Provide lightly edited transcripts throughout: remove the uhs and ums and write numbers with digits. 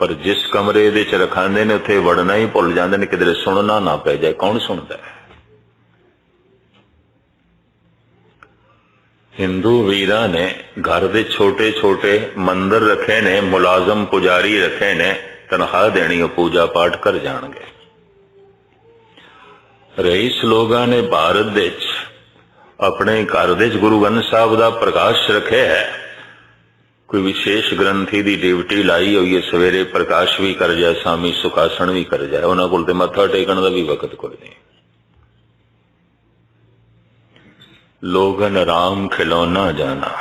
पर जिस कमरे दे च रखांदे ने उत्थे वड़ना ही भुल जांदे ने, किधरे सुनना ना पै जाए। कौन सुनता है? हिंदू वीरां ने घर दे छोटे छोटे मंदिर रखे ने, मुलाजम पुजारी रखे ने, तनख्वाह देनी पूजा पाठ कर जाणगे। रईस लोगां ने भारत दे अपने घर दे गुरु ग्रंथ साहब दा प्रकाश रखे है। कोई विशेष ग्रंथी दी ड्यूटी लाई हुई है, सवेरे प्रकाश भी कर जाए, शामी सुखासन भी कर जाए। उन्हां कोल ते मत्था टेकण दा भी वक्त कोई नहीं। लोगन राम खिलौना जाना।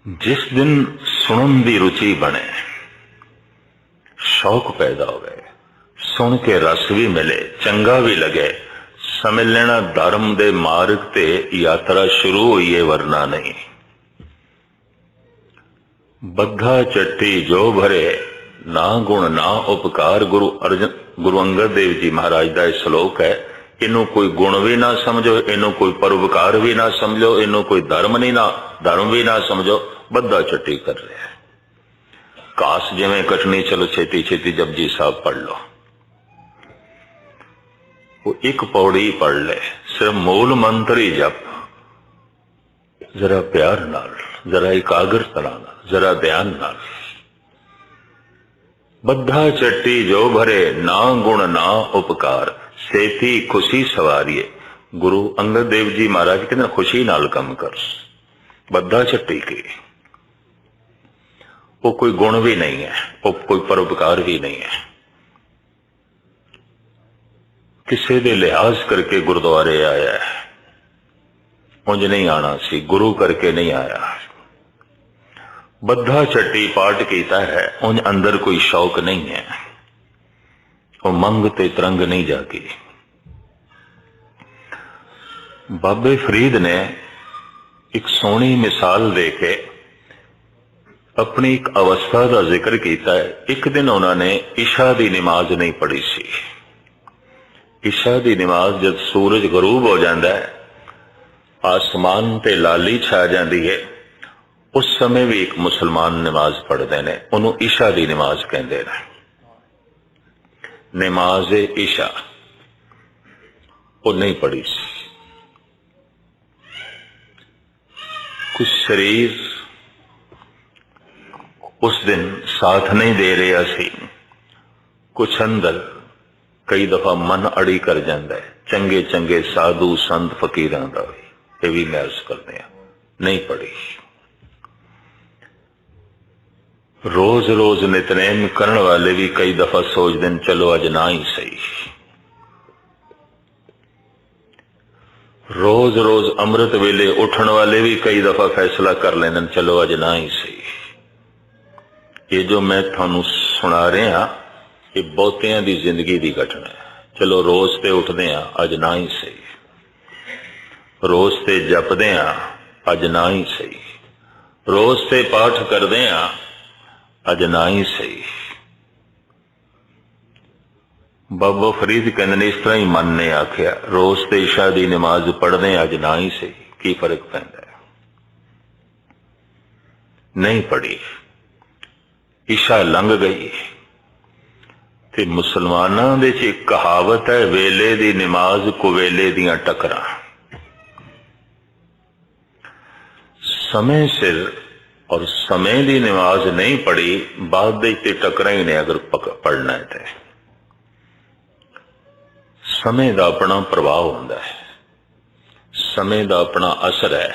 जिस दिन सुनन दी रुचि बने, शौक पैदा होवे, सुन के रस भी मिले, चंगा भी लगे, समझ लेना धर्म दे मार्ग ते यात्रा शुरू हुई है, वरना नहीं। बद्धा चट्टी जो भरे, ना गुण ना उपकार। गुरु अंगद देव जी महाराज का यह श्लोक है। इनू कोई गुण भी ना समझो, इनू कोई परोपकार भी ना समझो, इनू कोई धर्म नहीं ना धर्म भी ना समझो, बद्धा चट्टी कर रहे हैं। काश जिवें कटनी, चलो छेती छेती जपजी साहब पढ़ लो। वो एक पौड़ी पढ़ ले, सिर्फ मूल मंत्र ही जप, जरा प्यार नाल, जरा एकाग्रता नाल, जरा ध्यान नाल। बद्धा चट्टी जो भरे, ना गुण ना उपकार, सेती खुशी सवारिए। गुरु अंगद देव जी महाराज कहते खुशी नाल कम कर। बद्धा चट्टी की वो कोई गुण भी नहीं है, वो कोई परोपकार भी नहीं है। किसी दे लिहाज करके गुरुद्वारे आया है, उंज नहीं आना सी, गुरु करके नहीं आया। बद्धा चट्टी पाठ कीता है, उंज अंदर कोई शौक नहीं है, वो मंग ते तरंग नहीं जागी। बाबे फरीद ने एक सोहनी मिसाल दे के अपनी एक अवस्था का जिक्र किया है। एक दिन उन्होंने इशा की नमाज नहीं पढ़ी सी। इशा की नमाज जब सूरज गरूब हो जाता है, आसमान ते लाली छा जाती है, उस समय भी एक मुसलमान नमाज पढ़ते हैं, उन्होंने इशा की नमाज कहते हैं। नमाज इशा वो नहीं पढ़ी सी। कुछ शरीर उस दिन साथ नहीं दे रहा सी, कुछ अंदर कई दफा मन अड़ी कर जाता है। चंगे चंगे साधु संत फकीरां दा भी, ये भी महसूस करते हैं, नहीं पढ़ी। रोज रोज नितनेम करने वाले भी कई दफा सोचते हैं चलो अज ना ही सही। रोज रोज अमृत वेले उठन वाले भी कई दफा फैसला कर लेते चलो अज ना ही सही। ये जो मैं थानू सुना रहा, ये बहुतियां दी जिंदगी दी घटना है। चलो रोज ते उठदे आ, अज ना ही सही। रोज ते जपदे आ, अज ना ही सही। रोज ते पाठ करदे आ, अज ना ही सही। बाबा फरीद कहते ने इस तरह ही मन ने आख्या, रोज ते इशा दी नमाज पढ़दे अज ना ही सही, की फर्क पैंदा है? नहीं पढ़ी, इशा लंघ गई। ते मुसलमानां दे च एक कहावत है, वेले दी नमाज कुवेले दियां टकरां। समय सिर और समय दी नमाज नहीं पढ़ी, बाद दे ते टकरां ही ने अगर पढ़ना है तो। समय का अपना प्रभाव होता है, समय का अपना असर है।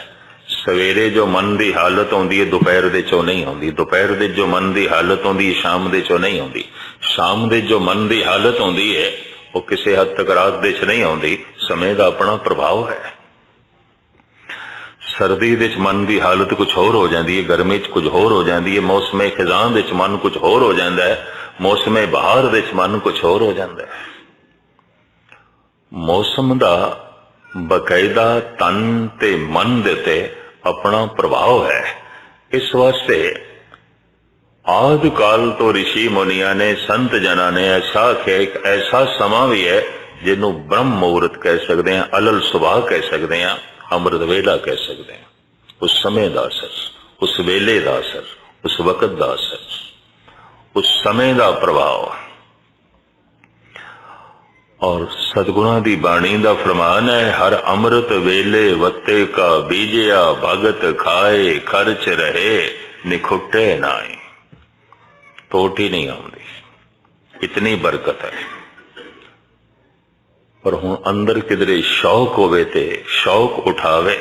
सवेरे जो मन की हालत होंदी है, दोपहर दे चो नहीं होंदी। दोपहर दे जो मन की हालत होंदी है, शाम दे चो नहीं होंदी। शाम दे जो मन की हालत होंदी है, वो किसी हद तक रात दे च नहीं होंदी। समय का अपना प्रभाव है। सर्दी दे च मन की हालत कुछ होर हो जाती है, गर्मी च कुछ होर हो जाती है, मौसम खिजां दे च मन कुछ होर हो जाता है, मौसम बहार दे च मन कुछ होर हो जाता है। मौसम का बकायदा तन ते मन दे ते अपना प्रभाव है। इस वास्ते आदि काल तो ऋषि मुनिया ने, संत जना ने ऐसा आख्या, एक ऐसा समा भी है जिन्हों ब्रह्म मुहूर्त कह सकते हैं, अलल सुबह कह सकते हैं, अमृत वेला कह सकते हैं। उस समय का असर, उस वेले का असर, उस वक्त का असर, उस समय का प्रभाव। और सतगुणा की बाणी का फरमान है, हर अमृत वेले वत्ते का बीजिया, भगत खाए खर्च रहे निखुटे नाई। टोट ही नहीं आती, इतनी बरकत है। पर हुण अंदर किधरे शौक होवे ते शौक उठावे।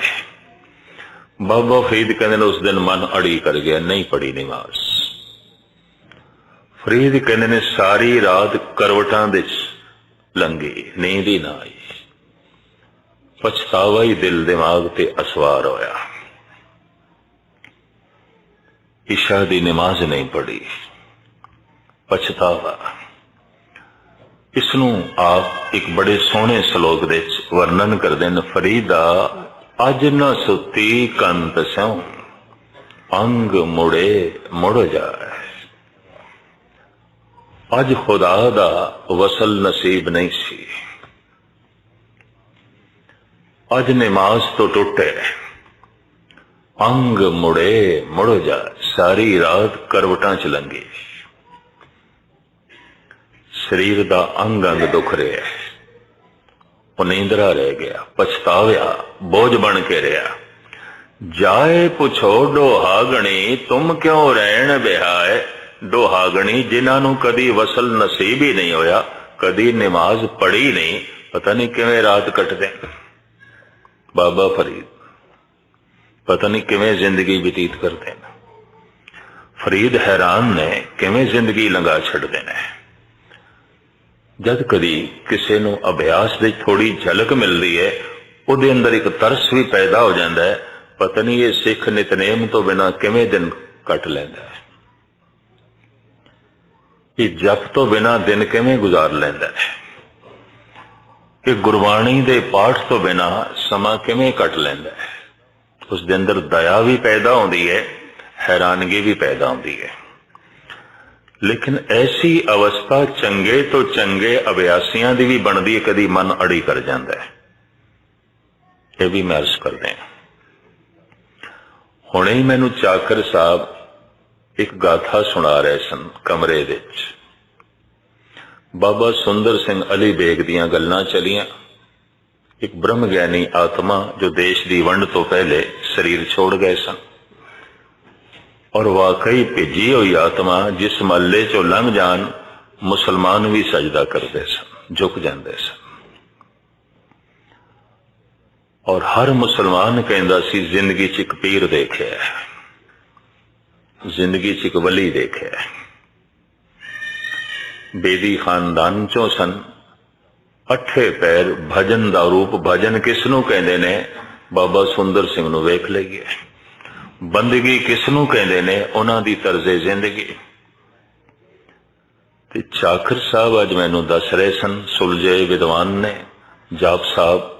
बाबा फरीद कहते उस दिन मन अड़ी कर गया, नहीं पढ़ी नमाज। फरीद कहते ने सारी रात करवटां दे लंघी, नींद ही ना आई। पछतावा ही दिल दिमाग ते असवार होया। इशा दी नमाज नहीं पढ़ी, पछतावा। इसनू आप एक बड़े सोहने श्लोक दे वर्णन करते हैं। फरीदा अज न सुती कंत स्यों, अंग मुड़े मुड़ जाए। अज खुदा दा वसल नसीब नहीं सी, अज नमाज तो टुटे, अंग मुड़े मुड़ जाए। सारी रात करवटां च लंघी, शरीर दा अंग अंग दुख रहा है, वो नींदरा रह गया, पछताव्या, बोझ बन के रहा। जाए पुछो डोहागणी, तुम क्यों रहन बिहाए। डोहागणी जिन्होंने कदी वसल नसीब ही नहीं होया, कदी नमाज पढ़ी नहीं, पता नहीं किवें रात कटदे। बाबा फरीद पता नहीं किवें जिंदगी व्यतीत करते हैं। फरीद हैरान ने किवें जिंदगी लंघा छड़दे ने। जद कदी किसी नूं अभ्यास दी थोड़ी झलक मिलती है, उहदे अंदर एक तरस भी पैदा हो जाता है, पता नहीं ये सिख नितनेम तो बिना किवें दिन कट लैंदा है, ये जप तो बिना दिन किवें गुजार लैंदा है, कि गुरबाणी दे पाठ तो बिना समा किवें कट लैंदा है। उसके अंदर दया भी पैदा होती है, हैरानगी भी पैदा होती है। लेकिन ऐसी अवस्था चंगे तो चंगे अभ्यासियां दी भी बनती है, कदी मन अड़ी कर जाता है। यह भी मैं अर्ज करते हैं। हुणे ही मैनू चाकर साहब एक गाथा सुना रहे सन कमरे विच। बाबा सुंदर सिंह अली बेग दियां गल्लां चलियां। एक ब्रह्म ज्ञानी आत्मा जो देश की वंड तो पहले शरीर छोड़ गए सन, और वाकई भेजी हुई आत्मा जिस महल्ले चो लंघ जान मुसलमान भी सजदा करते सन, झुक जाते सन। और हर मुसलमान कहता सी जिंदगी च एक पीर देखे, जिंदगी च एक वली देखे। बेदी खानदान चो सन, अठे पैर भजन दा रूप। भजन किसनू कहते ने, बाबा सुंदर सिंह नू वेख लईए। बंदगी किसनू कहते ने, उन्हां दी तर्जे जिंदगी। ते चाकर साहब अज मैनू दस रहे सन, सुलझे विद्वान ने, जाप साहब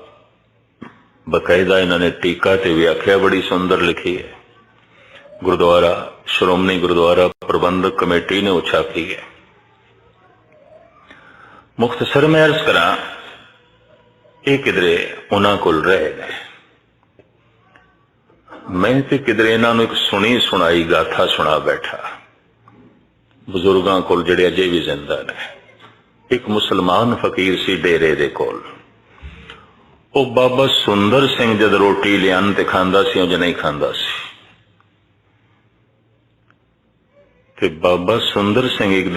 बकायदा इन्होंने टीका ते व्याख्या बड़ी सुंदर लिखी है। गुरुद्वारा श्रोमणी गुरुद्वारा प्रबंधक कमेटी ने छापी है। मुख्तसर में अर्ज करा, ये किधरे उन्हां कोल रहे ने, मैं तो किधरे इन्हों एक सुनी सुनाई गाथा सुना बैठा। बुजुर्गों कोल जिहड़े अजे भी जिंदा ने। एक मुसलमान फकीर सी डेरे दे कोल। वो बाबा सुंदर सिंह जद रोटी लियान ते खांदा सी, उंज नहीं खांदा सी। ते बाबा सुंदर सिंह एक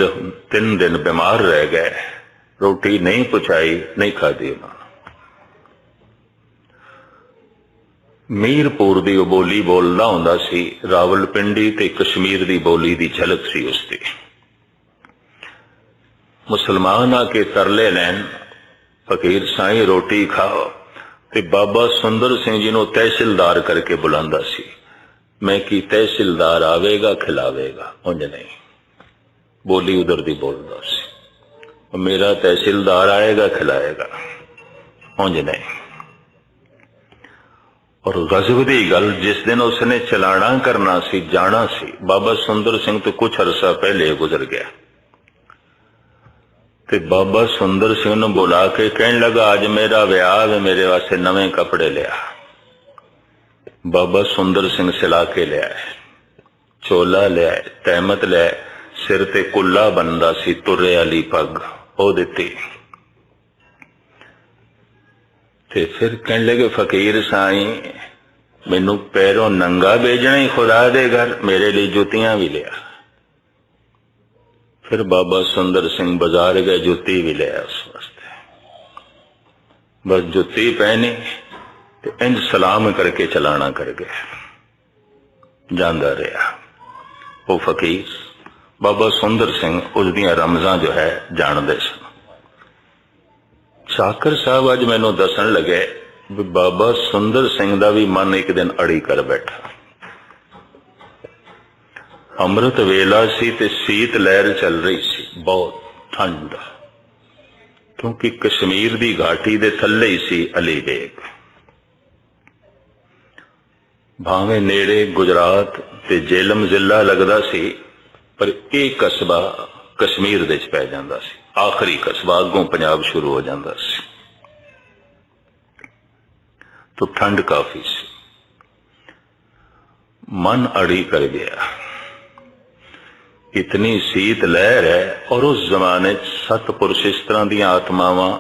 3 दिन बीमार रह गए, रोटी नहीं पहुंचाई, नहीं खाधी उन्होंने। मीरपुर की बोली बोलता होंदा सी, रावलपिंडी ते कश्मीर की बोली की झलक सी उसकी। मुसलमान आके तरले लैन, फकीर साईं रोटी खाओ, ते बाबा सुंदर सिंह जी नूं तहसीलदार करके बुलांदा सी। मैं की तहसीलदार आवेगा खिलावेगा, उंज नहीं। बोली उधर दी बोलदा सी, मेरा तहसीलदार आएगा खिलाएगा, उंज नहीं। और गजब की गल, जिस दिन उसने चलाना करना सी, जाना सी, बाबा सुंदर सिंह तो कुछ अरसा पहले गुजर गया। ते बाबा सुंदर सिंह ने बुला के कहने लगा, अज मेरा ब्याह है, मेरे वास्ते नवे कपड़े लिया। बाबा सुंदर सिंह सिला के लिया है। चोला लिया, तहमत लिया, सिर ते कुल्ला बनदा सी, तुरे वाली पग ओ दिती। ते फिर कहने लगे फकीर साई मैनू पैरों नंगा भेजना ही खुदा दे घर, मेरे लिए जुतियां भी लिया। फिर बाबा सुंदर सिंह बाजार गए, जुत्ती भी लिया उस वास्ते। बस जुत्ती पहनी ते इंज सलाम करके चलाना कर गया, जांदा रहा। वो फकीर बाबा सुंदर सिंह उसदियां रमजां जो है जानते सन। चाकर साहब अज मैनू दसन लगे भी बाबा सुंदर सिंह दा भी मन एक दिन अड़ी कर बैठा। अमृत वेला सी ते शीत लहर चल रही सी, बहुत ठंड, क्योंकि कश्मीर दी घाटी दे थल्ले ही सी अली बेग। भावें नेड़े गुजरात ते जेलम जिला लगदा सी, पर एक कस्बा कश्मीर दे च पै जांदा सी, आखिरी कस्बा, अगों पंजाब शुरू हो जाता सी। तो ठंड काफी सी, मन अड़ी कर गया। इतनी शीत लहर है, और उस जमाने सतपुरुष इस तरह दी आत्मावां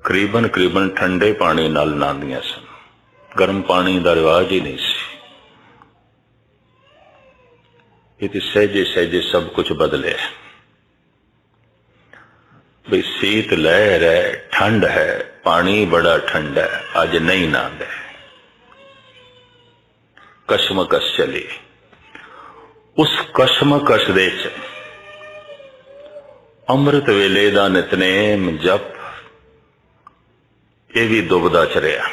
करीबन करीबन ठंडे पानी नाल नहांदियां सन, गर्म पानी का रिवाज ही नहीं सी। ये सहजे सहजे सब कुछ बदले। भाई शीत लहर है, ठंड है, पानी बड़ा ठंडा है, अज नहीं नहांदे। कशमकश चली। उस कशमकश दे च अमृत वेले दा नितनेम जप ये भी दुबदा च रहा।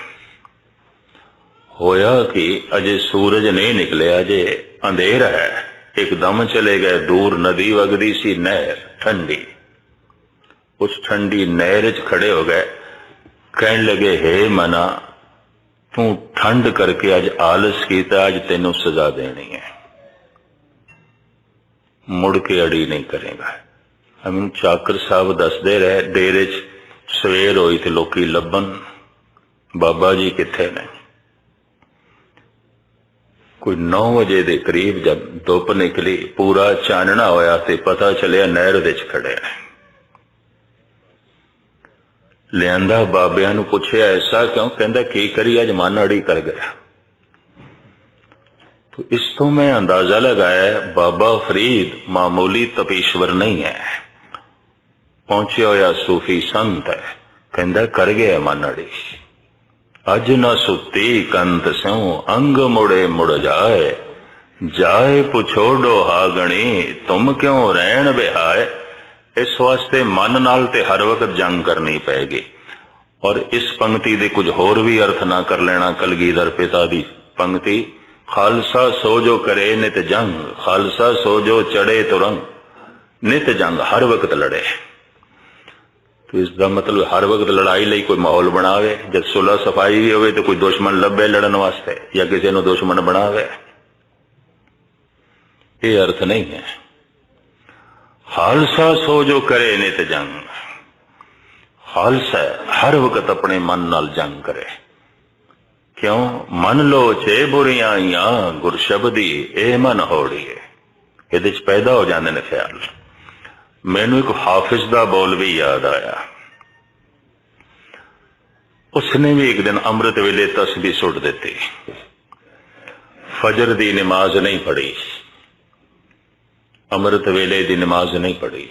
होया कि अजे सूरज नहीं निकले, अजे अंधेरा है। एकदम चले गए, दूर नदी वगदी सी, नहर ठंडी। उस ठंडी नहर च खड़े हो गए, कहने लगे हे मना, तू ठंड करके अज आलस कीता, अज तेनू सजा देनी है, मुड़ के अड़ी नहीं करेगा। हम चाकर साहब दसदे रहे, डेरे च सवेर होई ते लोकी लभन बाबा जी किथे ने। कोई 9 बजे के करीब जब धुप निकली, पूरा चानना होया ते पता चलिया नहर दे च खड़े ने। लियांदा बाबिया नू पुछया ऐसा क्यों? कहंदा की करी, अज मन अड़ी कर गया। तो इस तो मैं अंदाजा लगाया बाबा फरीद मामूली तपीश्वर नहीं है, पहुंचे होया सूफी संत है। कहंदा कर गया मन अड़ी। अज न सुती कंत स्यों, अंग मुड़े मुड़ जाए, जाए पुछोड़ो हागणी, तुम क्यों रहन बिहाए। इस वास्ते मन नाल ते हर वक्त जंग करनी पैगी। और इस पंक्ति दे कुछ होर भी अर्थ ना कर लेना। कलगीधर पिता दी पंक्ति, खालसा सो जो करे नित जंग, खालसा सो जो चढ़े तुरंग, नित जंग, हर वक्त लड़े। तो इसका मतलब हर वक्त लड़ाई लई कोई माहौल बनावे। जब सुलह सफाई भी होवे तो कोई दुश्मन लभे लड़न वास्ते, या किसी ने दुश्मन बनावे, ये अर्थ नहीं है। खालसा सो जो करे नित जंग, खालसा हर वक्त अपने मन नाल जंग करे। क्यों? मन लोचे बुरियां गुर शब्दी ए मन होड़िए। ये पैदा हो जाते ने ख्याल। मैनू एक हाफिज दा बोल भी याद आया। उसने भी एक दिन अमृत वेले तस्बीह सुट दी, फजर दी नमाज नहीं पढ़ी, अमृत वेले दी नमाज नहीं पढ़ी,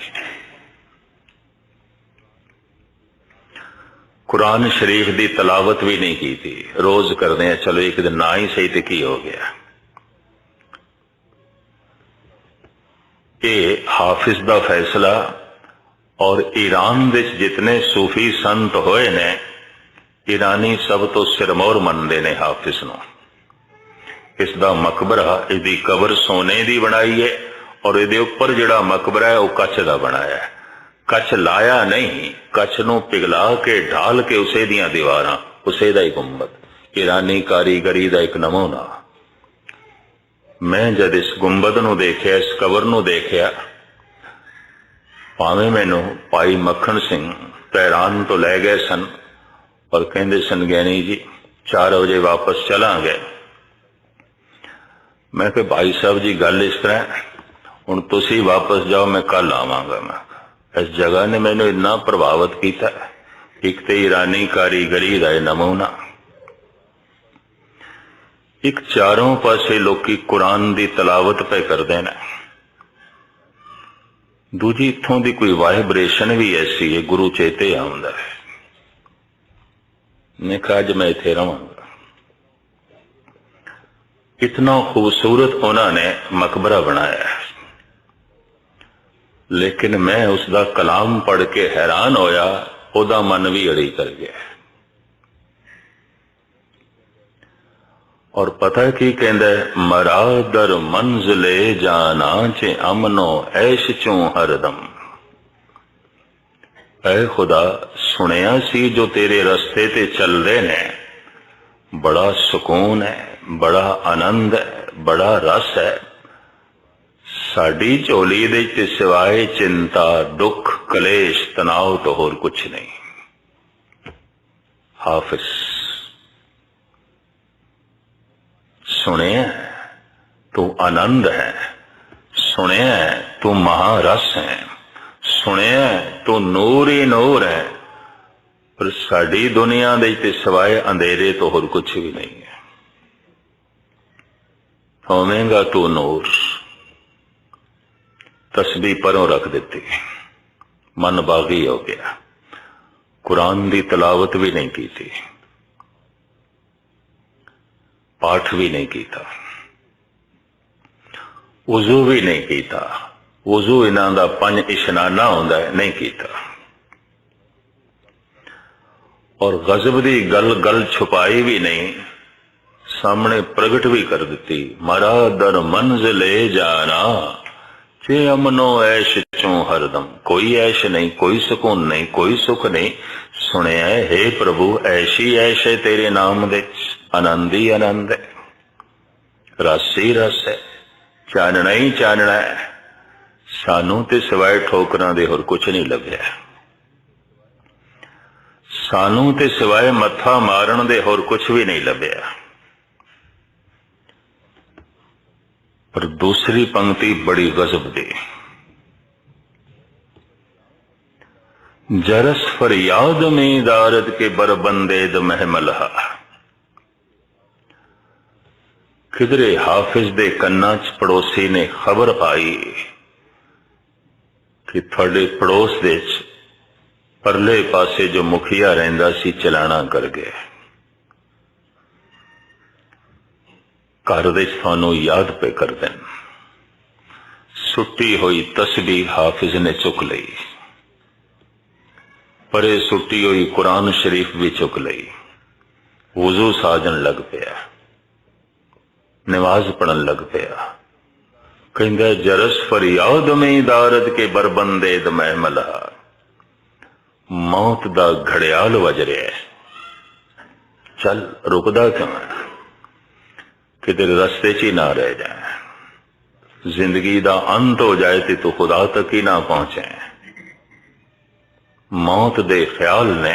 कुरान शरीफ दी तलावत भी नहीं की थी। रोज करते हैं, चलो एक दिन ना ही सही तो की हो गया। ये हाफिज दा फैसला। और ईरान दे जितने सूफी संत होए ने, ईरानी सब तो सिरमौर मनते ने हाफिज नूं। इसदा मकबरा, इसकी कबर सोने दी बनाई है, और इहदे उपर जिहड़ा मकबरा है वह कच्च दा बनाया है। कच्च लाया नहीं, कच्च नूं पिघला के ढाल के उसे दियां दीवारां, उसे दा ही गुंबद। ईरानी कारीगरी दा एक नमूना। मैं जद इस गुंबद नूं देखिया, इस कबर नूं देखिया, भावें मैनू भाई मक्खण सिंह तहरान तो लै गए सन और कहंदे सन ज्ञानी जी 4 बजे वापस चलांगे। मैं कहा भाई साहब जी गल इस तरह, हुण तुसीं वापस जाओ, मैं कल आवांगा। मैं इस जगह ने मैनू इन्ना प्रभावित किया। एक तो ईरानी कारीगरी का नमूना, एक चारों पासे लोग कुरान की तलावत पे करते हैं, दूजी इत्थों की कोई वाइब्रेशन भी ऐसी है, गुरु चेते आउंदा है। मैं कहा अज मैं इत्थे रहांगा। इतना खूबसूरत उन्होंने मकबरा बनाया है, लेकिन मैं उसका कलाम पढ़ के हैरान होया, ओदा मन भी अड़ी कर गया। और पता है की कहंदा है, मरा दर मंजिले जाना चे अमनो ऐश चों हरदम। ऐ खुदा, सुनिया सी जो तेरे रस्ते ते चल रहे ने, बड़ा सुकून है, बड़ा आनंद है, बड़ा रस है। साडी झोली दे ते सिवाए चिंता, दुख, कलेश, तनाव तो होर कुछ नहीं। हाफिज सुने तू आनंद है, सुने तू महारस है, सुने तू नूर ही नूर है, पर साडी दुनिया दे ते सिवाए अंधेरे तो होर कुछ भी नहीं है। होवेगा तू नूर। तस्बीह परों रख देती, मन बागी हो गया, कुरान की तलावत भी नहीं की थी, पाठ भी नहीं किया, वजू भी नहीं किया। वजू इन्हां दा 5 इशनाना होंदा है, नहीं किया। और गजब की गल गल छुपाई भी नहीं, सामने प्रगट भी कर दी। मरा दर मंजिले जाना चे अमनो ऐश चों हरदम। कोई ऐश नहीं, कोई सुकून नहीं, कोई सुख नहीं। सुने हे प्रभु, ऐशी ऐश है तेरे नाम दे, आनंद ही आनंद है, रस ही रस है, चानना ही चानना है। सानू ते सिवाए ठोकरां दे होर कुछ नहीं लभ्या, सानू ते सिवाए मत्था मारन दे होर कुछ भी नहीं लभ्या। पर दूसरी पंक्ति बड़ी गजब दी, जरस फरियाद में दारद के बरबंदेद महमलहा। किधरे हाफिज दे कन्ना च पड़ोसी ने खबर पाई कि थोड़े पड़ोस दे परले पासे जो मुखिया रहिंदा सी चलाना कर गया। घर दे थानू याद पे कर देन। सुट्टी हुई तस्बीह हाफिज ने चुक लई, परे सुट्टी हुई कुरान शरीफ भी चुक लई, वजू साजन लग पिया, नमाज पढ़न लग पिया। कहंदा जरस फरियाद में दारद के बरबंदेद महमला। मौत दा घड़ियाल वज रहा है, चल रुकदा क्यों है, किधर रस्ते च ही ना रह जाए। जिंदगी दा अंत हो जाए तो तू खुदा तक ही ना पहुंचे। मौत दे ख्याल ने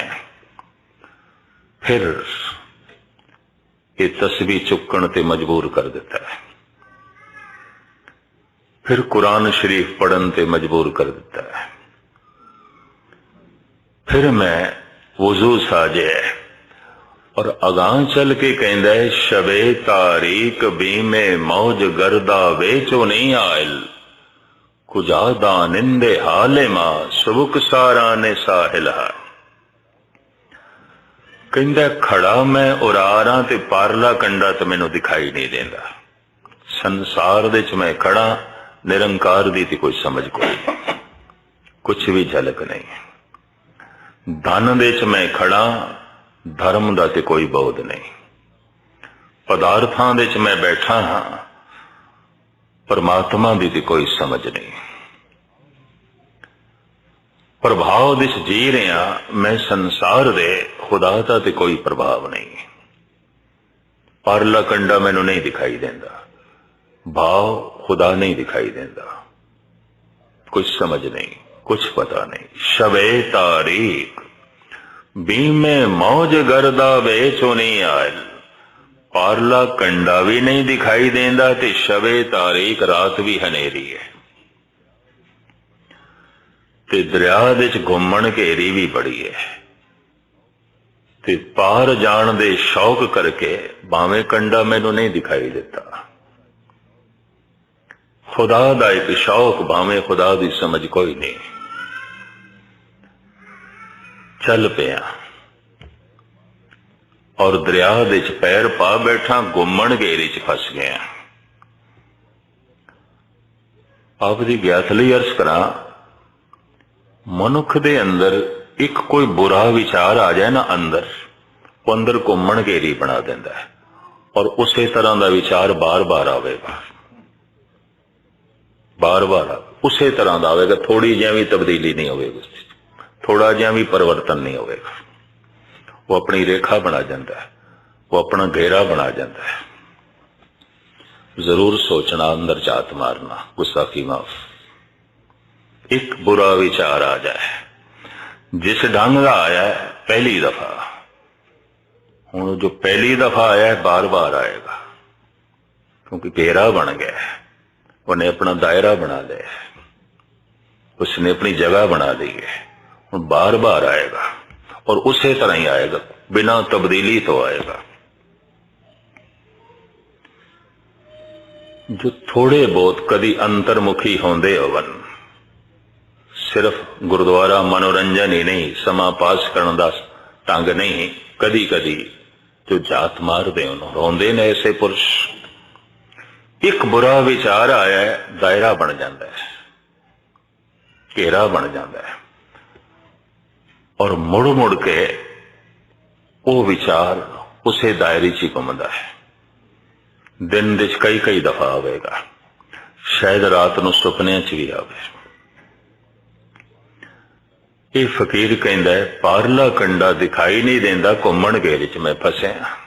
फिर ये तस्बीह चुकन ते मजबूर कर दिता है, फिर कुरान शरीफ पढ़न ते मजबूर कर दिता है। फिर मैं वजू साजे और अगां चल के कहंदा है, शबे तारीक बीमे मौज गर्दा वेचो नहीं आयल, कुजादा निंदे हाले मां सुबुक सारा ने साहिला। कहंदा खड़ा मैं उरारा ते पारला कंडा तो मैनू दिखाई नहीं देंदा। संसार दे च मैं खड़ा, निरंकार दी ती कोई समझ कोई नहीं, कुछ भी झलक नहीं। धन दे च मैं खड़ा, धर्म दा ते कोई बोध नहीं। पदार्थां दे च मैं बैठा हां, परमात्मा दी ते कोई समझ नहीं। प्रभाव दिस जी रहा मैं संसार दे, खुदा दा ते कोई प्रभाव नहीं। पारला कंडा मैनू नहीं दिखाई देंदा, भाव खुदा नहीं दिखाई देंदा, कुछ समझ नहीं, कुछ पता नहीं। शबे तारीक बीमे मौज गर्दा बेचो नहीं आयल, पारला कंडा भी नहीं दिखाई देंदा ते शवे तारीक रात भी हनेरी है ते दरिया दे च घुमण घेरी भी बड़ी है ते पार जाण दे शौक करके भावें कंडा मैनू नहीं दिखाई देता। खुदा दा एक शौक भावें खुदा दी समझ कोई नहीं। चल पिया और दरिया दे च पैर पा बैठा, घुमण घेरी च फस गया। आप दी ज्ञात लई अर्ज करा, मनुख दे अंदर एक कोई बुरा विचार आ जाए ना अंदर, वो अंदर घुमण घेरी बना देंदा है और उसी तरह का विचार बार बार आवेगा, बार बार उसी तरह का आवेगा। थोड़ी जिहा भी तब्दीली नहीं होगी, थोड़ा जिहा भी परिवर्तन नहीं होगा। वो अपनी रेखा बना जाता है, वो अपना घेरा बना जाता है। जरूर सोचना, अंदर जात मारना, गुस्ताखी माफ। एक बुरा विचार आ जाए, जिस ढंग का आया है पहली दफा, हुण जो पहली दफा आया है बार बार आएगा, क्योंकि घेरा बन गया है। उन्हें अपना दायरा बना लिया है, उसने अपनी जगह बना ली है, हुण बार बार आएगा और उसी तरह ही आएगा, बिना तब्दीली तो आएगा। जो थोड़े बहुत कदी अंतर्मुखी होंदे होवन, सिर्फ गुरुद्वारा मनोरंजन ही नहीं, समा पास करने का ढंग नहीं, कदी कदी जो जात मारदे रोंदे ने ऐसे पुरुष। एक बुरा विचार आया है, दायरा बन जाता है, घेरा बन जाता है और मुड़ मुड़ के वो विचार उसे दायरे च घूमता है। दिन दे कई कई दफा आवेगा, शायद रात नूं सुपने च भी आवे। ये फकीर कहंदा है, पारला कंडा दिखाई नहीं देंदा, घुमण घेरे च मैं फसिया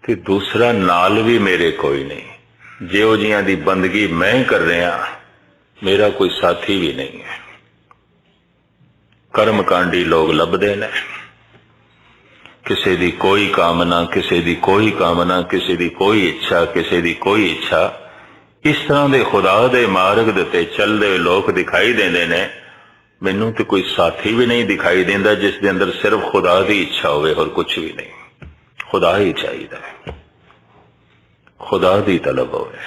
ते दूसरा नाल भी मेरे कोई नहीं। जिहो जिहां दी बंदगी मैं कर रहा, मेरा कोई साथी भी नहीं है। कर्मकांडी लोग लभदे ने, किसी दी कोई कामना, किसी दी कोई कामना, किसी दी कोई इच्छा, किसी दी कोई इच्छा। इस तरह दे खुदा दे मार्ग दे चलदे लोग दिखाई देंदे ने। मैनू तो कोई साथी भी नहीं दिखाई देंदा जिस दे अंदर सिर्फ खुदा दी इच्छा होवे और कुछ भी नहीं। खुदा ही चाहिए, खुदा दी तलब होवे।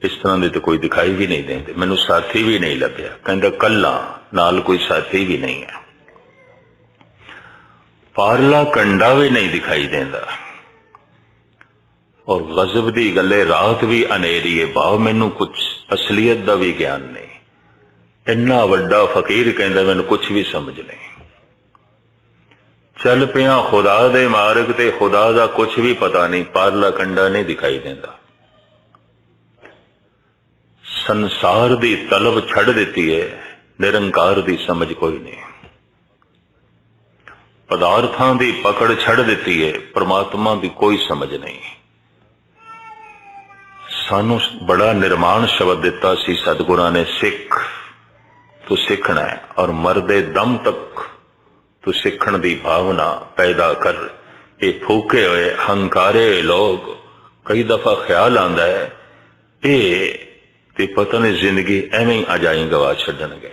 इस तरह दे तो कोई दिखाई भी नहीं देंदे। मैनू साथी भी नहीं लभ्या, कहंदा कल्ला, नाल कोई साथी भी नहीं है। पारला कंडा भी नहीं दिखाई देंदा और गजब दी गले रात भी अनेरी है, भाव मैनू कुछ असलियत दा भी ज्ञान नहीं। इन्ना वड्डा फकीर कहंदा मैनू कुछ भी समझ नहीं। चल पिया खुदा दे मार्ग ते, खुदा दा कुछ भी पता नहीं, पारला कंडा नहीं दिखाई देंदा। संसार दी तलब छड़ देती है, निरंकार दी समझ कोई नहीं। पदार्थां दी पकड़ छड़ देती है, परमात्मा की कोई समझ नहीं। सानू बड़ा निर्माण शब्द दिता सी सतगुरां ने, सिख तू सीखना है और मरदे दम तक तू सीखण दी भावना पैदा कर। ये फूके हुए हंकारे लोग कई दफा ख्याल आंदा है ये ते पता नहीं जिंदगी एवं अजाई गवा छड्डणगे।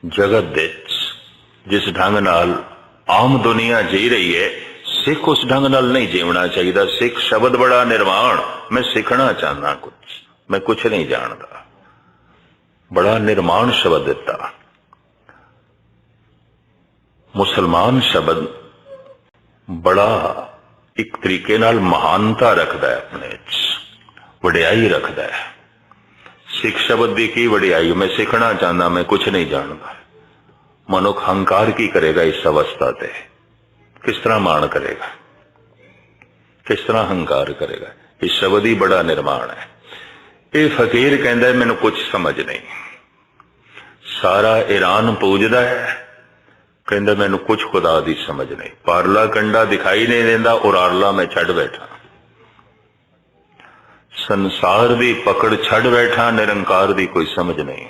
जगत दे जिस ढंग नाल आम दुनिया जी रही है, सिख उस ढंग नाल नहीं जीवना चाहिए। सिख शब्द बड़ा निर्माण, मैं सीखना चाहना कुछ, मैं कुछ नहीं जानता। बड़ा निर्माण शब्द दिता। मुसलमान शब्द बड़ा एक तरीके नाल महानता रखता है, अपने वडियाई रखता है। सिख शब्द की की वडियाई, मैं सीखना चाहना, मैं कुछ नहीं जानता। मनुख हंकार की करेगा इस अवस्था ते, किस तरह मान करेगा, किस तरह हंकार करेगा। इस शब्द ही बड़ा निर्माण है। ये फकीर कहता है मैनू कुछ समझ नहीं। सारा ईरान पूजदा है, कहता मैनू कुछ खुदा दी समझ नहीं। पारला कंडा दिखाई नहीं देंदा, उरारला मैं छड़ बैठा। संसार दी पकड़ छड़ बैठा, निरंकार दी कोई समझ नहीं।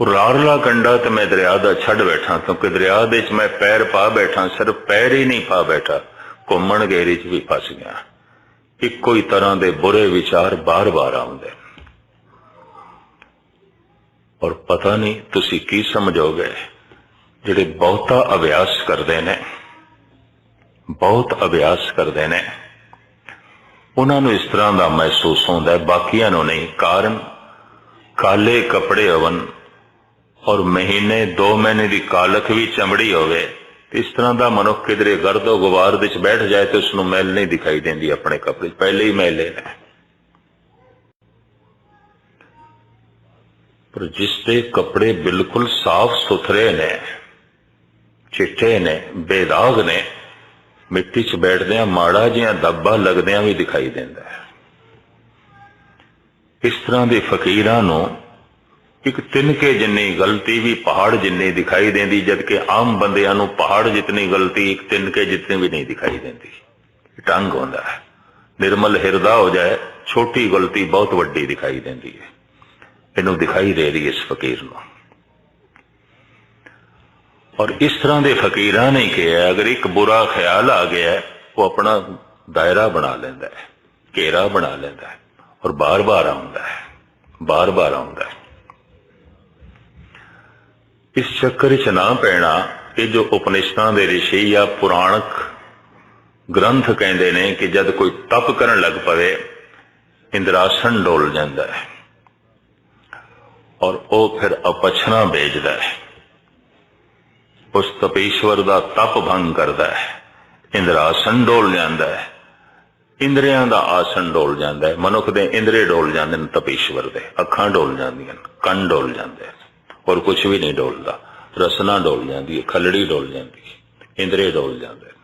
रारला कंडा तो मैं दरिया दा छड़ बैठा, क्योंकि दरिया दे च मैं पैर पा बैठा, सिर्फ पैर ही नहीं पा बैठा, घूमन घेरी च भी फस गया। इक्को ही तरह के बुरे विचार बार बार आउंदे और पता नहीं तुसी की समझोगे। जिहड़े बहुता अभ्यास करते ने, बहुत अभ्यास करते ने, उन्होंने इस तरह का महसूस होता है, बाकियां नूं नहीं। कारण काले कपड़े होवन और महीने 2 महीने की कालख भी चमड़ी होवे, इस तरह का मनुख किधरे गर्दो गुबार विच बैठ जाए तो उसनूं मैल नहीं दिखाई देंदी, अपने कपड़े पहले ही मैले ने। पर जिसके कपड़े बिल्कुल साफ सुथरे ने, चिट्टे ने, बेदाग ने, मिट्टी च बैठदियां माड़ा जिहा धब्बा लगदियां भी दिखाई देंदा है। इस तरह के फकीरां नूं एक तिनके जिन्नी गलती भी पहाड़ जिन्नी दिखाई देंदी, जबकि आम बंदियां नूं पहाड़ जितनी गलती एक तिनके जितनी भी नहीं दिखाई देंदी। ढंग होंदा है, निर्मल हिरदा हो जाए, छोटी गलती बहुत वड्डी दिखाई देंदी है। इनू दिखाई दे रही इस फकीर नूं। और इस तरह के फकीरां ने कहा, अगर एक बुरा ख्याल आ गया है, वो अपना दायरा बना लेंदा है, घेरा बना लेंदा है और बार बार आउंदा है, बार बार आउंदा है। इस चक्कर च ना पैना। ये जो उपनिषदां दे ऋषि या पुराणक ग्रंथ कहते ने कि जब कोई तप करन लग पवे, इंद्रासन डोल जाता है और वो फिर अपछना भेजदा है, उस तपेश्वर का तप भंग करता है, इंद्रासन डोल जाता है, इंद्रियां का आसन डोल जाता है। मनुख दे इंद्रे डोल जाते हैं, तपेश्वर दे अखां डोल जांदियां, कंन डोल जाते हैं और कुछ भी नहीं डोलता। रसना डोल जाती है, खलड़ी डोल जाती है, इंद्रे डोल जाते हैं।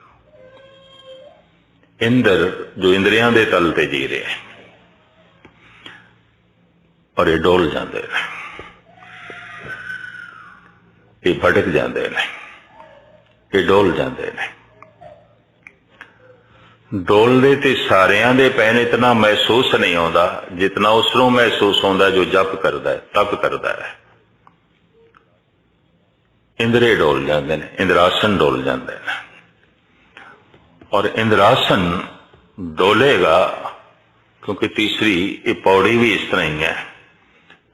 इंद्र जो इंद्रियां दे तल ते जी रहे हैं और ये डोल जाते हैं, ये भटक जाते हैं, ये डोल जाते हैं। डोलते ते सारियां दे पैन इतना महसूस नहीं होता जितना उसनों महसूस होता जो जप करता है, तप करता है। इंद्रे डोल जाते हैं, इंद्रासन डोल जाते हैं। और इंद्रासन डोलेगा क्योंकि तीसरी ये पौड़ी भी इस तरह ही है,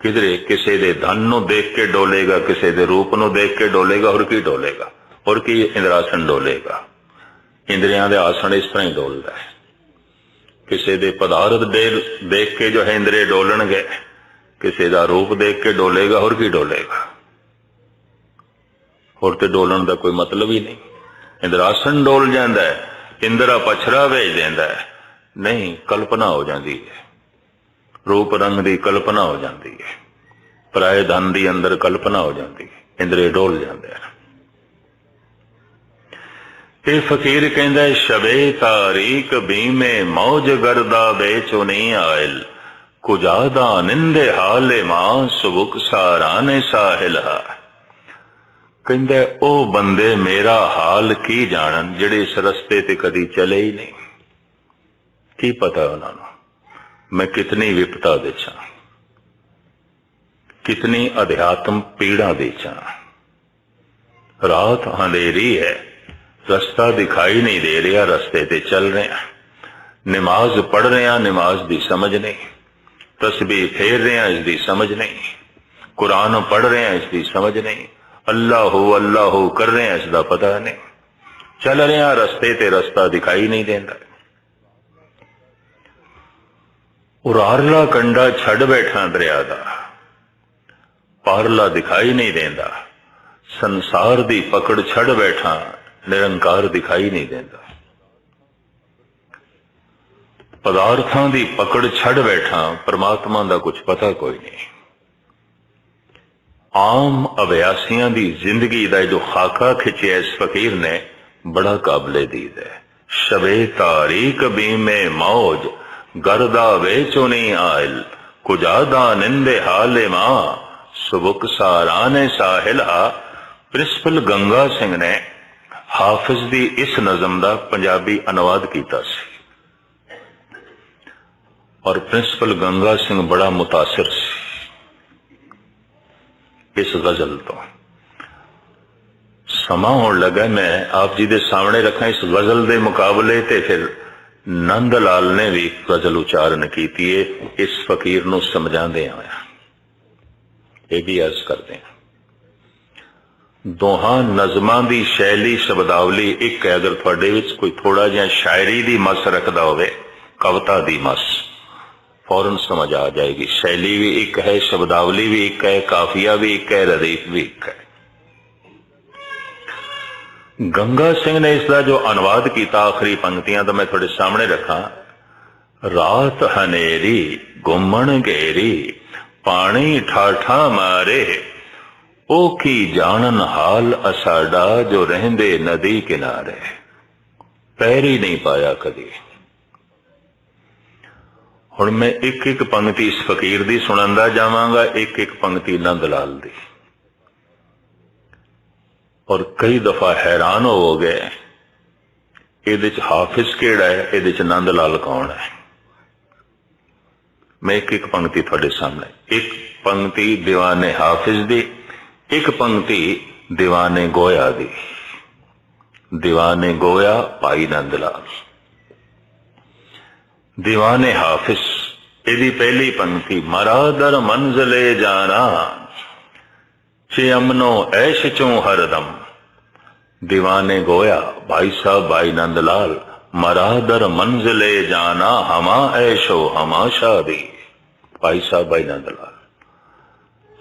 किधरे किसी दे धन नूं देख के डोलेगा, किसी दे रूप नूं देख के डोलेगा, और की डोलेगा, और की इंद्रासन डोलेगा। इंद्रियां दे आसन इस तरह ही डोलता है। किसी दे पदार्थ देख के जो है इंद्रिय डोलणगे, किसी दा रूप देख के डोलेगा, और की डोलेगा, और तो डोलन का कोई मतलब ही नहीं। इंद्रासन डोल जाता है, इंद्रा पछरा भेज देता है, नहीं कल्पना हो जाती है, रूप रंग की कल्पना हो जाती है, पराए धन की अंदर कल्पना हो जाती है, इंद्रे डोल जाते हैं। ये फकीर कहता है, शबे तारीक बीमे मौज गर्दा बेचो नहीं आयल, कुजादा निंदे हाले मां सुबुक साराने साहिला। कहता है ओ बंदे मेरा हाल की जानन जिहड़े इस रस्ते ते कदी चले ही नहीं। की पता उन्होंने मैं कितनी विपता देचा, कितनी अध्यात्म पीड़ा देचा। रात अंधेरी है, रास्ता दिखाई नहीं दे रहा, रस्ते ते चल रहे हैं, नमाज पढ़ रहे हैं, नमाज की समझ नहीं, तस्बीह फेर रहे हैं, इसकी समझ नहीं, कुरान पढ़ रहे हैं, इसकी समझ नहीं, अल्लाह कर रहे हैं, इसका पता नहीं, चल रहे हैं रस्ते ते रास्ता दिखाई नहीं देता। उरारला कंडा छड़ बैठा दरिया दा, पारला दिखाई नहीं देता, संसार दी पकड़ छड़ बैठा, निरंकार दिखाई नहीं देता, पदार्थां दी पकड़ छड़ बैठा, परमात्मा दा कुछ पता कोई नहीं। आम अभ्यासियां दी जिंदगी दा जो खाका खिंचिया इस फकीर ने, बड़ा काबिले दीद है। शबे तारीक बीमे मौज गर्दा वेचो नहीं आयल, कुजादा निंदे हाले मां सुबुक साराने साहिला। प्रिंसिपल गंगा सिंह ने हाफिज दी इस नज़म दा पंजाबी अनुवाद कीता सी और प्रिंसिपल गंगा सिंह बड़ा मुतासिर सी इस गजल तो समा होने लगा मैं आप जी के सामने रखा इस गजल के मुकाबले ते फिर नंद लाल ने भी गजल उच्चारण की इस फकीर नूं समझाते आया ये भी अर्ज करते हैं दोहां नज़मां दी शैली शब्दावली एक है अगर थोड़े विच कोई थोड़ा जिहा शायरी दी मस रखदा होवे कविता दी मस फौरन समझ आ जाएगी शैली भी एक है शब्दावली भी एक है काफिया भी एक है रदीफ भी एक है गंगा सिंह ने इसका जो अनुवाद किया आखिरी पंक्तियां तो मैं थोड़े सामने रखा रात हनेरी घुमन घेरी पानी ठाठा मारे ओ की जानन हाल असाडा जो रहंदे नदी किनारे पैर ही नहीं पाया कदी हुण मैं एक एक पंक्ति इस फकीर दी सुणांदा जावांगा एक एक पंक्ति नंद लाल दी और कई दफा हैरान हो गए ये हाफिज केड़ा है ये नंद लाल कौन है मैं एक पंक्ति थोड़े सामने एक पंक्ति दीवाने हाफिज दी एक पंक्ति दीवाने गोया दी दीवाने गोया भाई नंद लाल दीवाने हाफिज यदि पहली पंक्ति मरादर मंजले जाना चे अमनो ऐश चो हरदम दीवाने गोया भाई साहब भाई नंदलाल मरादर मंजिले जाना हमा ऐशो हमा शादी भाई साहब भाई नंदलाल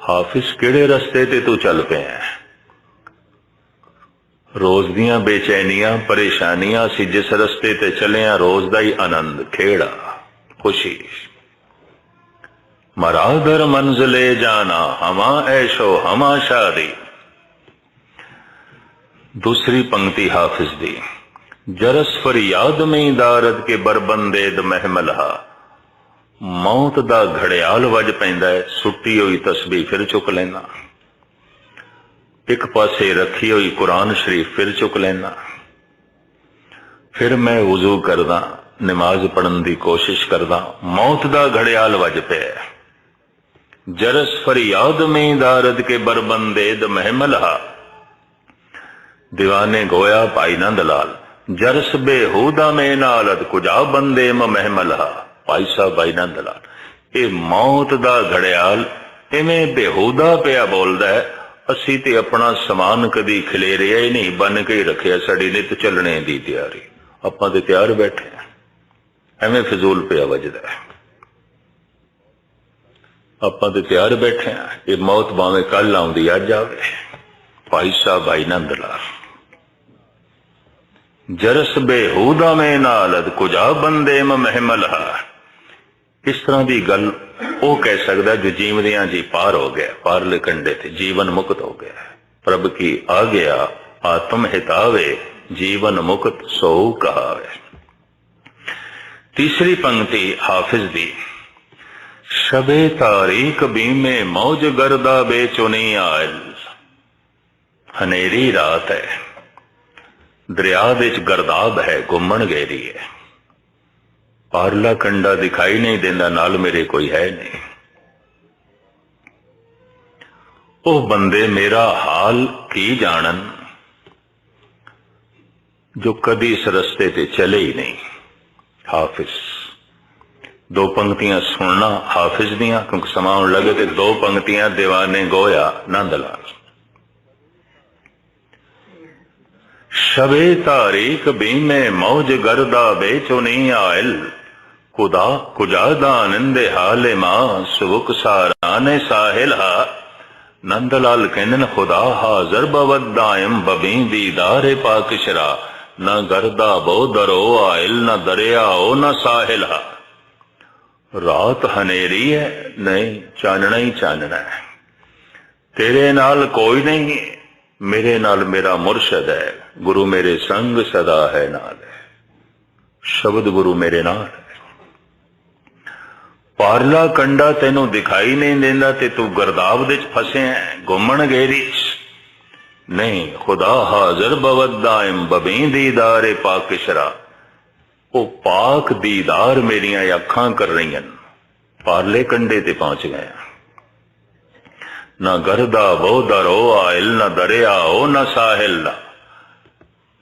हाफिज केड़े रस्ते ते तू चल पे है रोज दियां बेचैनियां परेशानियां सी जिस रस्ते ते चले रोज दा ही आनंद खेड़ा खुशी मरादर मंजिले जाना हमा ऐशो हमा शादी दूसरी पंक्ति हाफिज दी जरस फरियाद में दारद के बरबंदेद महमलहा मौत दा घड़ियाल वज पैंदा है सुट्टी हुई तस्बीह फिर चुक लेना एक पासे रखी हुई कुरान शरीफ फिर चुक लेना फिर मैं वुजू करदा नमाज पढ़न की कोशिश करदा मौत दा घड़ियाल वज पे जरस फरियाद में दारद के बरबंदेद महमलहा दीवाने गोया भाई नंदलाल जरस बेहूदा में नालद कुजा बंदे महमलहा भाई साहब भाई नंदलाल ये मौत दा घड़ियाल इवें बेहूदा पिया बोलदा है असी ते अपना समान कदी खिलेरिया ही नहीं बन के ही रखिया साड़ी नित चलने की तैयारी आपां ते तैयार बैठे एवें फिजूल पिया वजदा है आपां ते तैयार बैठे हैं ये मौत भावें कल आउंदी अज आवे भाई साहब भाई नंदलाल जरस बेहूदा में नालद कुजा बंदे महमलहा इस तरह की गल वो कह सकता जो जीवदियां जी पार हो गया पारले कंडे थे जीवन मुक्त हो गया प्रभ की आ गया आत्म हितावे जीवन मुक्त सो कहावे तीसरी पंक्ति हाफिज दी शबे तारीक बीमे मौज गर्दा बेचुनी आयल हनेरी रात है दरिया विच गर्दाब है घुमन घेरी है पारला कंडा दिखाई नहीं देता नाल मेरे कोई है नहीं ओ बंदे मेरा हाल की जानन जो कदी इस रस्ते ते चले ही नहीं हाफिज दो पंक्तियां सुनना हाफिज दियां क्योंकि समा होने लगे थे दो पंक्तियां दीवाने गोया नंदलाल शबे तारीख बीमे मौज गर्दा बेचुनी आयल खुदा कुजादा नंदे हाले मां सुबुक साराने साहिल हा नंदलाल कहन खुदा हाजर बवदायम बबी दीदारे पाकशरा न गर्दा बो दरो आयल न दरिया ओ न साहिल हा रात हनेरी है नहीं चानना ही चानना है तेरे नाल कोई नहीं मेरे नाल मेरा मुर्शद है गुरु मेरे संग सदा है नाल है शब्द गुरु मेरे नाल है पारला कंडा तेनों दिखाई नहीं देंदा ते तू गर्दाब दे फसे है घुमन घेरी नहीं खुदा हाजर बवदायम बबी दीदारे पाकशरा वो पाक दीदार मेरिया अखां कर रही पारले कंडे ते पहुंच गया ना गरदा वो दरो आयल, ना दरिया ओ ना साहिल,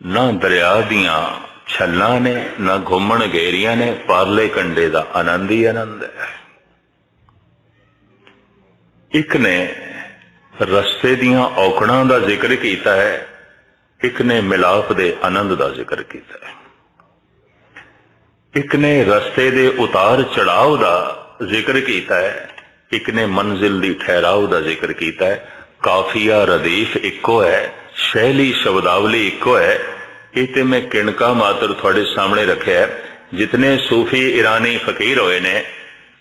ना दरिया दियां छल्लां ने, ना घुमण घेरियां ने, पारले कंडे दा आनंद ही आनंद है। एक ने रस्ते दियां औकड़ां दा जिक्र कीता है, एक ने मिलाप दे आनंद दा जिक्र कीता है। एक ने रस्ते दे उतार चढ़ाव दा जिक्र कीता है, एक ने मंजिल दी ठहराव दा जिक्र कीता है। काफिया रदीफ इको है, शैली शब्दावली इको है। ये ते मैं किणका मात्र थोड़े सामने रखे है। जितने सूफी ईरानी फकीर होए ने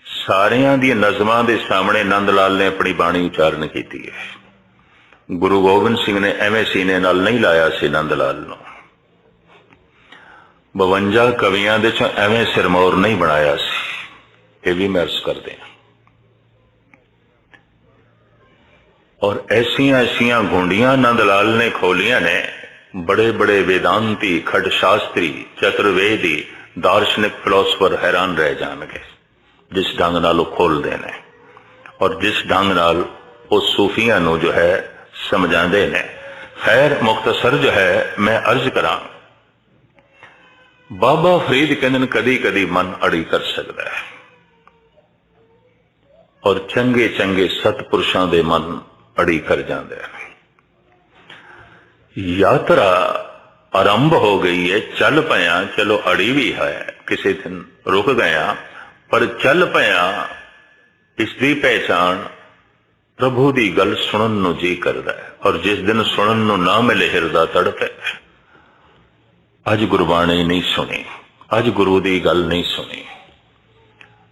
सारियां दी नज़मां दे सामने नंद लाल ने अपनी बाणी उचारण की है। गुरु गोबिंद सिंह ने एवं सीने नाल नहीं लाया सी नंद लाल नूं। 52 कवियां दे चों एवं सिरमौर नहीं बनाया सी, ये भी मैं अर्ज कर दें। और ऐसियां ऐसियां घुंडियां नंद लाल ने खोलियां ने, बड़े बड़े वेदांती, खट शास्त्री, चतुर्वेदी, दार्शनिक फिलोसफर हैरान रह जाएंगे जिस ढंग नाल खोलते ने और जिस ढंग नाल उस सूफियां नूं जो है समझाते ने। खैर मुख्तसर जो है मैं अर्ज करा, बाबा फरीद कहते कदी कदी मन अड़ी कर सकता है और चंगे चंगे सतपुरुषों के मन अड़ी कर जाते हैं। यात्रा आरंभ हो गई है, चल पया, चलो अड़ी भी है, किसी दिन रुक गया पर चल पया। इसकी पहचान प्रभु की गल सुनन नूं जी करदा है और जिस दिन सुनन नूं ना मिले हिरदा तड़पे। अज गुरबाणी नहीं सुनी, अज गुरु की गल नहीं सुनी,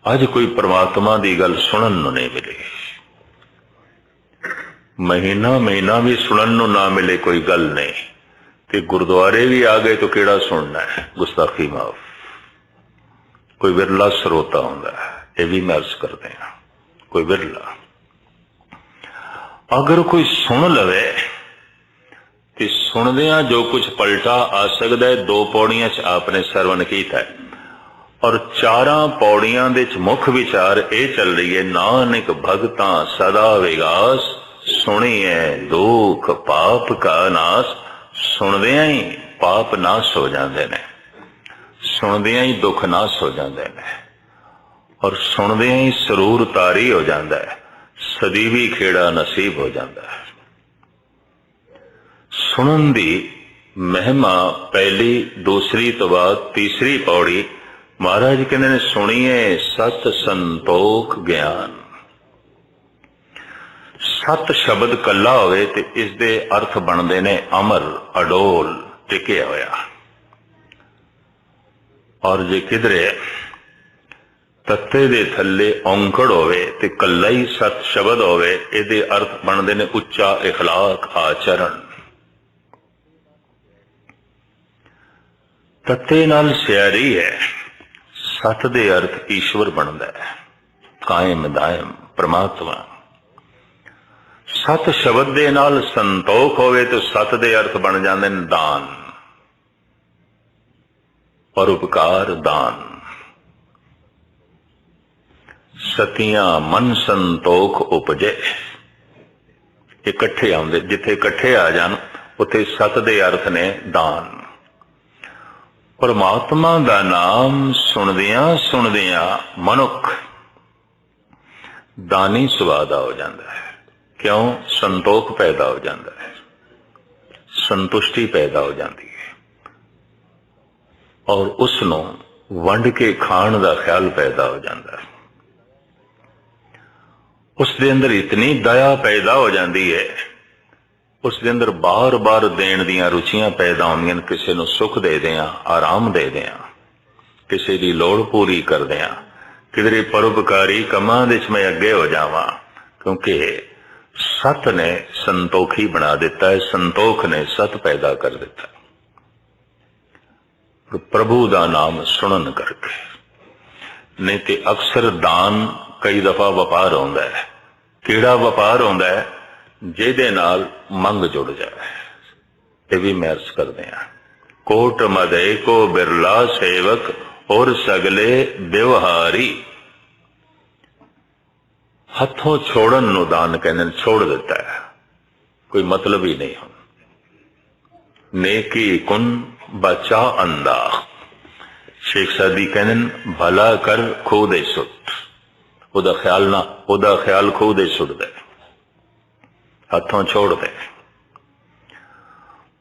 अज कोई परमात्मा की गल सुनन नूं नहीं मिली। महीना महीना भी सुनन नूं ना मिले कोई गल नहीं, ते गुरुद्वारे भी आ गए तो केड़ा सुनना है। गुस्ताखी माफ, कोई विरला श्रोता होंदा है, ये भी मैं अर्ज करते हैं, कोई विरला। अगर कोई सुन लवे तो सुनदियां जो कुछ पलटा आ सकता है। 2 पौड़ियां च आपने सरवण कीता है और 4 पौड़ियां दे च मुख विचार ये चल रही है, नानक भगतां सदा विगास, सुनिए दुख पाप का नाश। सुनदियां ही पाप नाश हो जाते हैं, सुनदियां ही दुख नाश हो जाते हैं और सुनदियां ही सरूर तारी हो जाता है, सदीवी खेड़ा नसीब हो जाता है। सुनन दी महिमा पहली दूसरी तो बाद तीसरी पौड़ी महाराज कहते ने, सुनिए सत संतोख ज्ञान। सत शब्द कला होवे ते इस दे अर्थ बनते ने अमर, अडोल, टिके होया। और जे किधरे तत्ते दे थल्ले औंकड़ होवे ते कला ही सत शब्द होवे, इहदे अर्थ बनते ने उच्चा इखलाक, आचरण। तत्ते नाल सियारी है, सत दे अर्थ ईश्वर बनता है, कायम दायम परमात्मा। सत शब्द दे नाल संतोख होवे तो सत दे अर्थ बन जाते हैं दान, परोपकार, दान। सतियां मन संतोख उपजे, इकट्ठे आउंदे, जिथे इकट्ठे आ जान उथे सत दे अर्थ ने दान। परमात्मा दा नाम सुनदियां सुनदियां मनुख दानी सुभाव दा हो जाता है। क्यों? संतोख पैदा हो जाता है, संतुष्टि पैदा हो जाती है और उसनों वंड के खाण दा ख्याल पैदा हो जाता है। उसके अंदर इतनी दया पैदा हो जाती है, उसके अंदर बार बार देण दियां रुचियां पैदा होंदियां। किसी नूं सुख दे दियां, आराम दे दियां, किसी की लोड़ पूरी कर दियां, किधरे परोपकारी कमां दे च मैं अगे हो जावां। क्योंकि सत ने संतोखी बना दिता है, संतोख ने सत पैदा कर दिता है। प्रभु दा नाम सुनन करके, नहीं तो अक्सर दान कई दफा व्यापार होंदा है। केड़ा व्यापार होंदा है? जिहदे नाल मंग जुड़ जाए। ये भी मैं अर्ज करदे हां, कोट मदे को बिरला सेवक और सगले व्यवहारी। हथों छोड़न नु दान कहने, छोड़ देता है, कोई मतलब ही नहीं। नेकी कुन बचा अंदा, शेख सादी कहने भला कर खो दे सुट, ओदा ख्याल ना, ओदा ख्याल खो दे सुट दे, हथों छोड़ दे।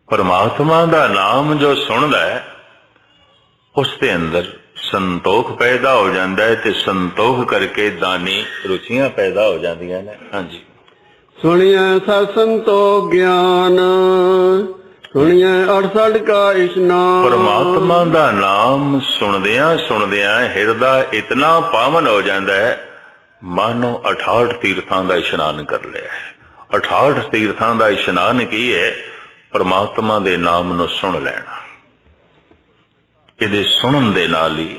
परमात्मा दा नाम जो सुनदा है उसके अंदर संतोख पैदा हो जाता है, ते संतोख करके दानी रुचियां पैदा हो जांदियां ने। हाँ जी, सुनिए सत्संतोख ज्ञान, सुनिए 68 का स्नान। परमात्मा दा नाम सुनदियां सुनदियां हिरदा इतना पावन हो जाता है मानो 68 तीर्थां दा इशनान कर लिया है। 68 तीर्थां दा इशनान की है? परमात्मा दे नाम नूं सुन लेना। इहदे सुनन दे नाल ही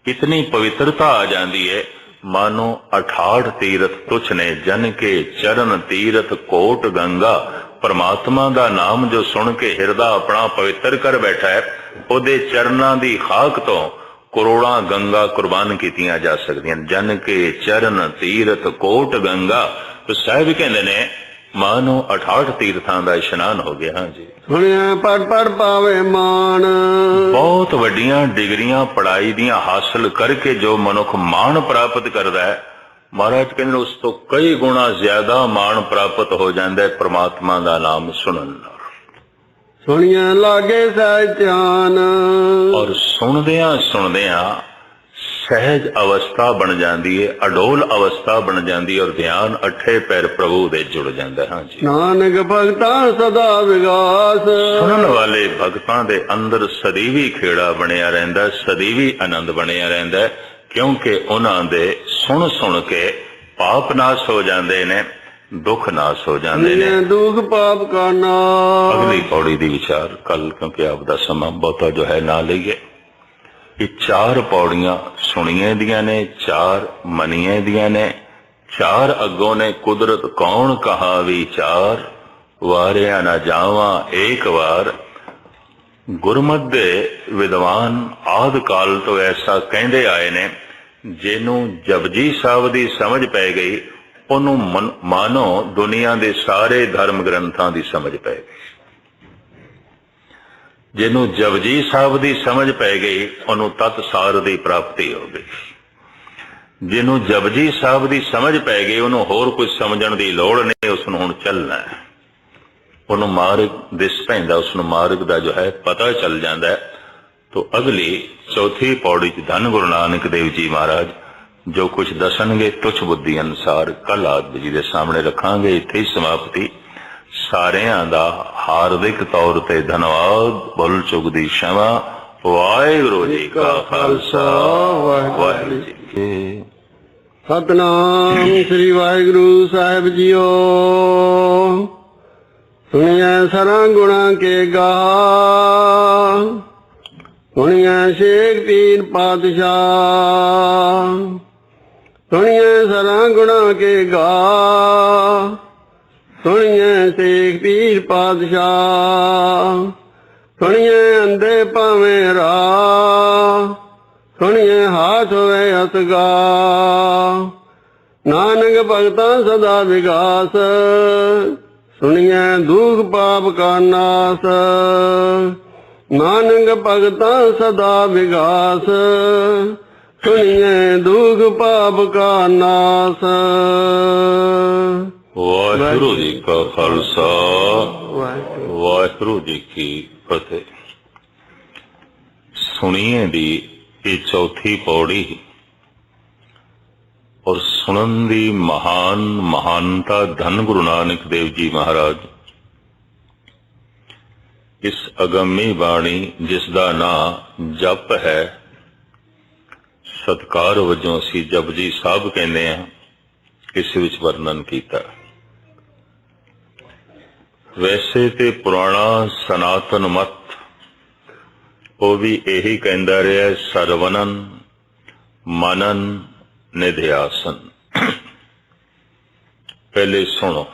इतनी पवित्रता आ जाती है मानो 68 तीर्थ तुच्छ ने, जन के चरण तीर्थ कोट गंगा। परमात्मा दा नाम जो सुन के हिरदा अपना पवित्र कर बैठा है, ओदे चरणां दी खाक तो करोड़ां गंगा कुर्बान कीतियां जा सकदियां। जन के चरण तीर्थ कोट गंगा, तो साहिब कहंदे ने मानो 68 तीर्थां दा इशनान हो गया। हाँ जी, सुनिए पढ़ पढ़ पावे मान। बहुत वड्डियां डिग्रियां पढ़ाई दियां हासिल करके जो मनुख मान प्राप्त करता है, महाराज कहते उस तो कई गुणा ज्यादा मान प्राप्त हो जाता है परमात्मा का नाम सुनन। सुनिए लागे सहज ध्यान, और सुनदियां सुनदियां सहज अवस्था बन जाती है, अडोल अवस्था बन जाती है, और ध्यान अठे पैर प्रभु दे जुड़ जाता है। हाँ जी, नानक भगतां सदा विगास। सुनन वाले भगतां दे अंदर सदैवी खेड़ा बनिया रहिंदा, सदैवी आनंद बनिया रहिंदा, क्योंकि उन्हां दे सुन सुन के पाप नाश हो जाते ने, दुख नाश हो जाते ने। दुख पाप का नाश। अगली पौड़ी दी विचार कल, क्योंकि आपका समा बहुता जो है ना लईए। ये 4 पौड़ियां सुनिए दियां ने, 4 मनिए दियां ने, 4 अगों ने कुदरत कौन कहा विचार, वारिया ना जावा एक बार। गुरमत दे विद्वान आदि काल तो ऐसा कहते आए ने, जिन्हों जपजी साहब दी समझ पै गई उन्होंने मानो दुनिया दे सारे धर्म ग्रंथां दी समझ पै गई। जिन्हों जपजी साहब दी समझ पै गई उन्होंने तत्सार दी प्राप्ति हो गई। जिन्हों जपजी साहब दी समझ पै गई उन्होंने होर कुछ समझण दी लोड़ नहीं, उसनूं हुण चलना है। उन्होंने मार्ग दिस पैंदा, उसनूं मार्ग दा जो है पता चल जाता है। तो अगली चौथी पौड़ी च धन गुरु नानक देव जी महाराज जो कुछ दसणगे तुच्छ बुद्धि अनुसार कल आप जी दे सामने रखांगे। इत्थे ही समाप्ति। सारियां दा हार्दिक तौर ते धन्यवाद। भुल चुक दी क्षमा। वाहिगुरू जी का खालसा, वाहिगुरू जी की। सतनाम श्री वाहिगुरु साहिब जीओ। सुनिए सरा गुणा के गा, सुनिए शेख पीर पातशाह। सुनिए सरा गुणा के गा, सुनिए शेख पीर पातशाह। सुनिए अंधे पावे राह, सुनिए हाथ होवे असगा। नानक भगता सदा विगास, सुनिए दुख पाप का नाश। नानक भगता सदा विगास, सुनिए दुख पाप का नाश। वाहिगुरू जी का खालसा, वाहिगुरू जी की फतेह। सुनिए दी ये चौथी पौड़ी और सुनन दी महान महानता धन गुरु नानक देव जी महाराज। इस अगमी बाणी जिसदा नाम जप है, सत्कार वजों असी जपजी साहब कहने हैं, इस विच वर्णन किया। वैसे ते पुराना सनातन मत वो भी यही कहता रहा, सरवनन मनन निध्यासन। पहले सुनो,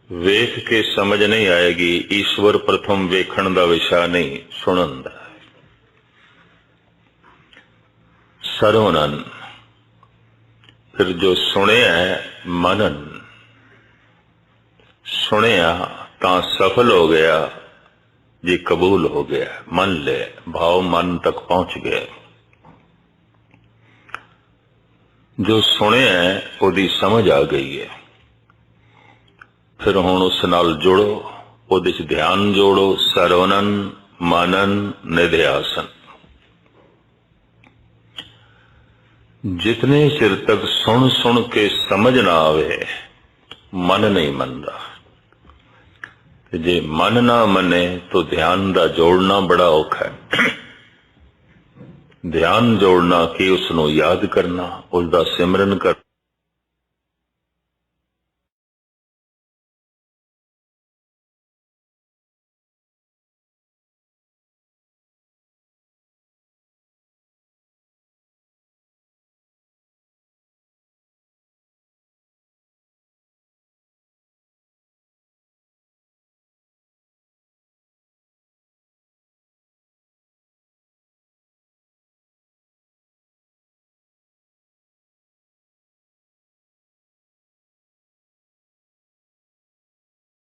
वेख के समझ नहीं आएगी। ईश्वर प्रथम वेखण दा विषय नहीं, सुनन दा। सरवनन फिर जो सुनिया मनन, सुनिया तां सफल हो गया, जी कबूल हो गया, मन ले, भाव मन तक पहुंच गए। जो सुनिया ओदी समझ आ गई है, फिर हुण उस नाल जुड़ो, ओदे च ध्यान जोड़ो, सरवणन मनन निध्यासन। जितने चिर तक सुन सुन के समझ ना आवे, मन नहीं मनदा। जे मन ना मने तो ध्यान दा जोड़ना बड़ा औखा है। ध्यान जोड़ना कि उसनों याद करना, उसका सिमरन कर